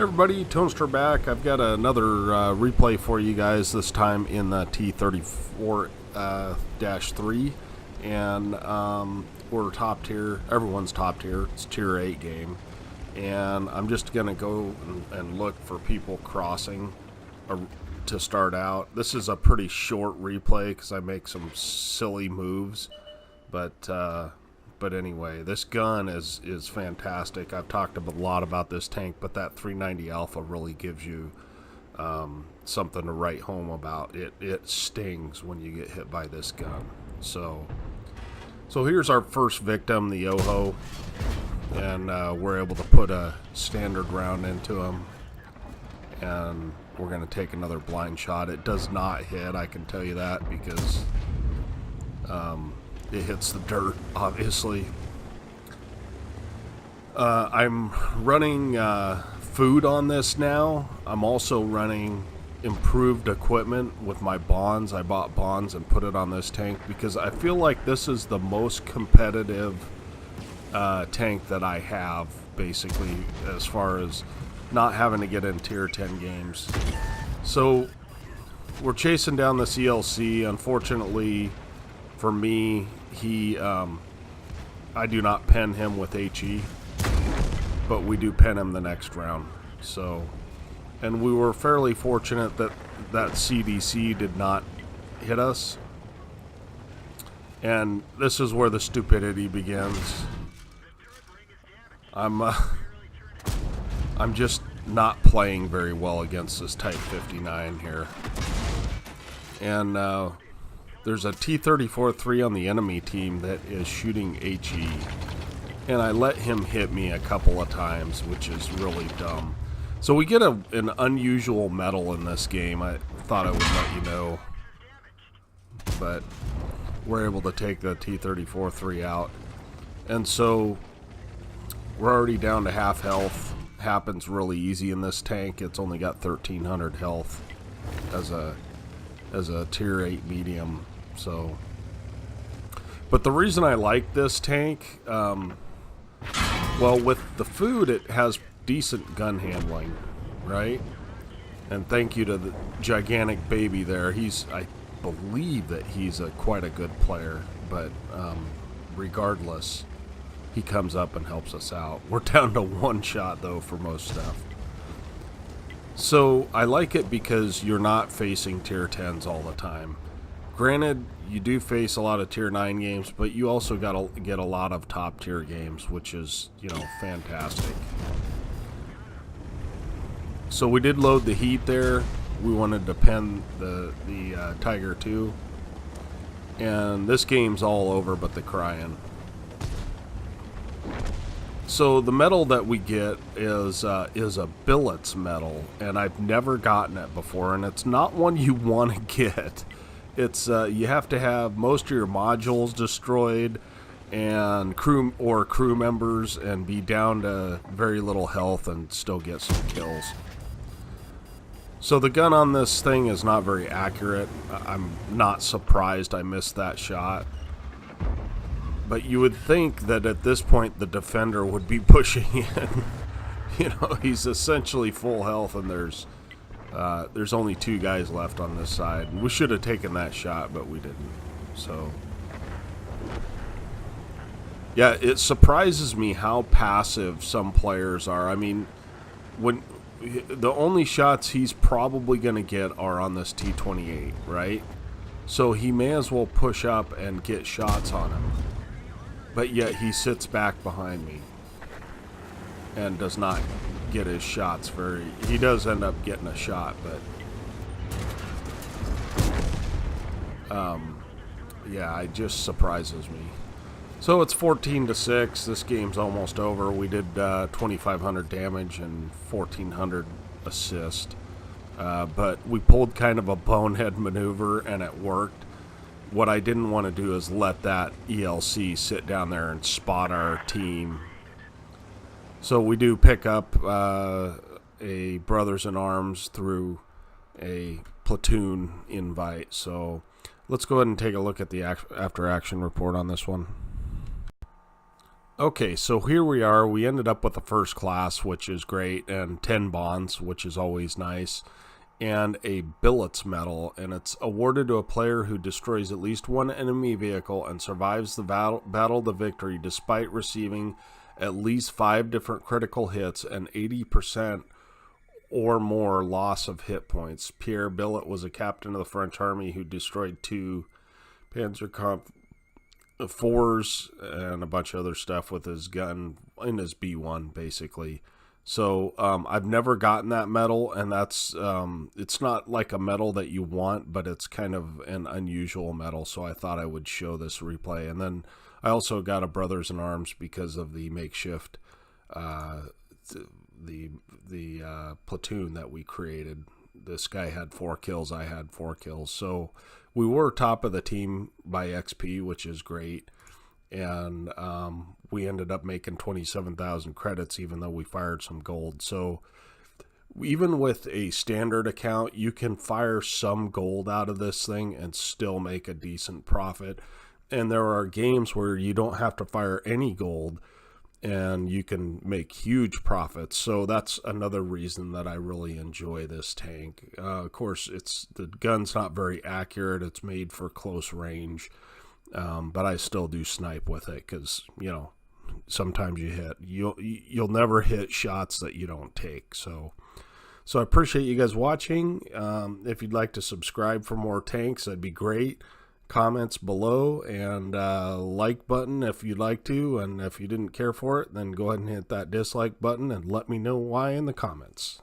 Everybody, Toaster back. I've got another replay for you guys, this time in the T-34-3, and we're top tier. Everyone's top tier. It's tier 8 game, and I'm just going to go and look for people crossing to start out. This is a pretty short replay because I make some silly moves, but anyway, this gun is fantastic. I've talked a lot about this tank, but that 390 Alpha really gives you something to write home about. It stings when you get hit by this gun. So here's our first victim, the Yoho, and we're able to put a standard round into him, and we're going to take another blind shot. It does not hit, I can tell you that, because it hits the dirt, obviously. I'm running food on this now. I'm also running improved equipment with my bonds. I bought bonds and put it on this tank because I feel like this is the most competitive tank that I have, basically, as far as not having to get in tier 10 games. So we're chasing down this ELC. Unfortunately for me, I do not pen him with HE, but we do pen him the next round. So, and we were fairly fortunate that CDC did not hit us. And this is where the stupidity begins. I'm just not playing very well against this Type 59 here. And there's a T-34-3 on the enemy team that is shooting HE, and I let him hit me a couple of times, which is really dumb. So we get an unusual medal in this game. I thought I would let you know, but we're able to take the T-34-3 out, and so we're already down to half health. Happens really easy in this tank. It's only got 1,300 health as a tier 8 medium. So, but the reason I like this tank, well, with the food, it has decent gun handling, right? And thank you to the gigantic baby there. I believe that he's quite a good player, but regardless, he comes up and helps us out. We're down to one shot, though, for most stuff. So I like it because you're not facing tier 10s all the time. Granted, you do face a lot of tier 9 games, but you also got to get a lot of top tier games, which is, fantastic. So we did load the heat there. We wanted to pen the Tiger 2. And this game's all over but the crying. So the medal that we get is a Billotte's medal, and I've never gotten it before, and it's not one you want to get. It's you have to have most of your modules destroyed and crew members, and be down to very little health and still get some kills. So the gun on this thing is not very accurate. I'm not surprised I missed that shot. But you would think that at this point the defender would be pushing in. He's essentially full health, and there's only 2 guys left on this side. We should have taken that shot, but we didn't. So, yeah, it surprises me how passive some players are. I mean, when the only shots he's probably going to get are on this T-28, right? So he may as well push up and get shots on him. But yet he sits back behind me and does not get his shots he does end up getting a shot, but yeah, it just surprises me. So it's 14-6. This game's almost over. We did 2,500 damage and 1,400 assist, but we pulled kind of a bonehead maneuver and it worked. What I didn't want to do is let that ELC sit down there and spot our team. So we do pick up a Brothers in Arms through a platoon invite. So let's go ahead and take a look at the after action report on this one. Okay, so here we are. We ended up with a first class, which is great, and 10 bonds, which is always nice, and a Billotte medal, and it's awarded to a player who destroys at least one enemy vehicle and survives the battle to victory despite receiving at least 5 different critical hits and 80% or more loss of hit points. Pierre Billotte was a captain of the French army who destroyed 2 Panzerkampf 4s and a bunch of other stuff with his gun in his B1, basically. So I've never gotten that medal, and that's it's not like a medal that you want, but it's kind of an unusual medal, so I thought I would show this replay. And then I also got a Brothers in Arms because of the makeshift the platoon that we created. This guy had 4 kills, I had 4 kills, so we were top of the team by XP, which is great. And we ended up making 27,000 credits, even though we fired some gold. So even with a standard account, you can fire some gold out of this thing and still make a decent profit. And there are games where you don't have to fire any gold and you can make huge profits. So that's another reason that I really enjoy this tank. Of course, the gun's not very accurate. It's made for close range, but I still do snipe with it because, you know, sometimes you'll never hit shots that you don't take. So I appreciate you guys watching. If you'd like to subscribe for more tanks, that'd be great. Comments below, and like button if you'd like to, and if you didn't care for it, then go ahead and hit that dislike button and let me know why in the comments.